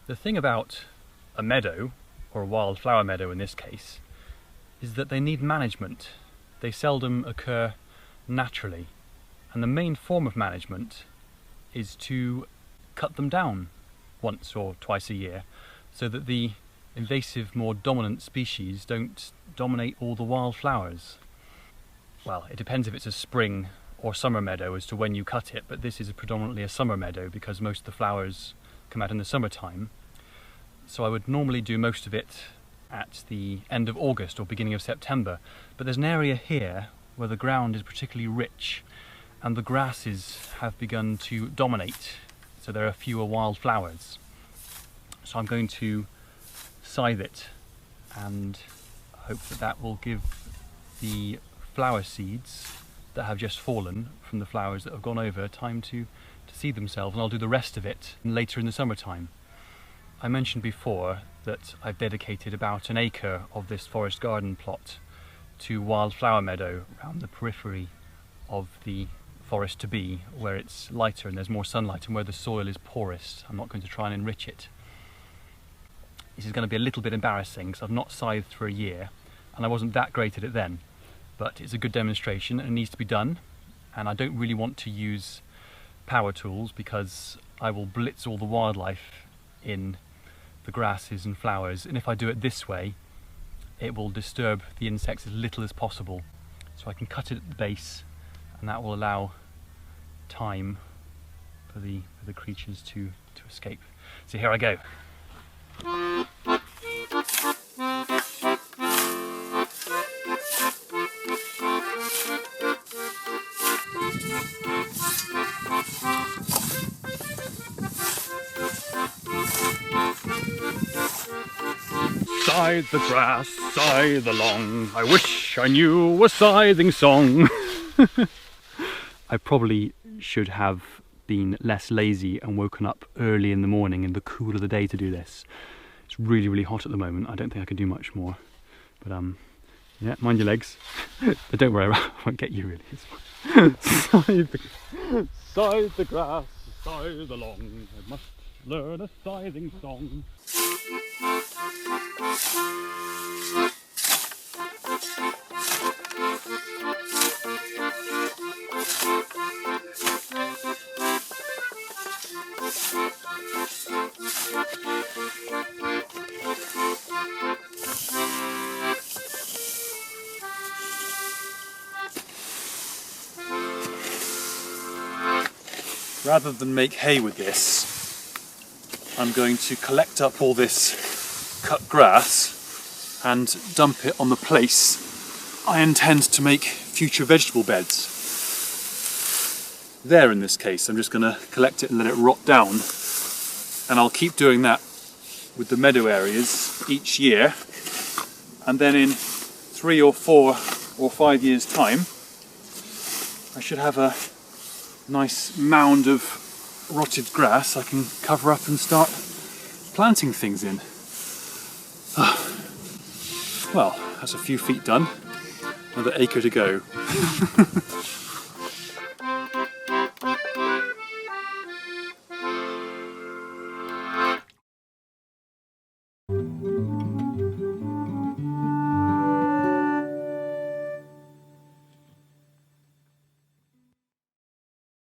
The thing about a meadow, or a wildflower meadow in this case, is that they need management. They seldom occur naturally, and the main form of management is to cut them down once or twice a year so that the invasive, more dominant species don't dominate all the wildflowers. Well, it depends if it's a spring or summer meadow as to when you cut it, but this is predominantly a summer meadow because most of the flowers come out in the summertime. So I would normally do most of it at the end of August or beginning of September, but there's an area here where the ground is particularly rich and the grasses have begun to dominate, so there are fewer wildflowers. So I'm going to scythe it and hope that that will give the flower seeds that have just fallen from the flowers that have gone over time to seed themselves, and I'll do the rest of it later in the summertime. I mentioned before that I've dedicated about an acre of this forest garden plot to wildflower meadow around the periphery of the forest to be, where it's lighter and there's more sunlight and where the soil is porous. I'm not going to try and enrich it. This is going to be a little bit embarrassing because I've not scythed for a year and I wasn't that great at it then, but it's a good demonstration and it needs to be done, and I don't really want to use power tools because I will blitz all the wildlife in the grasses and flowers, and if I do it this way it will disturb the insects as little as possible. So I can cut it at the base and that will allow time for the creatures to escape. So here I go. Scythe the grass, scythe along, I wish I knew a scything song. I probably should have been less lazy and woken up early in the morning in the cool of the day to do this. It's really, really hot at the moment. I don't think I can do much more. But yeah, mind your legs. But don't worry, I won't get you really. It's fine. Scythe the grass, scythe along, I must learn a scything song. Rather than make hay with this, I'm going to collect up all this cut grass and dump it on the place I intend to make future vegetable beds. There, in this case, I'm just going to collect it and let it rot down, and I'll keep doing that with the meadow areas each year, and then in 3 or 4 or 5 years' time I should have a nice mound of rotted grass I can cover up and start planting things in. Well, that's a few feet done. Another acre to go.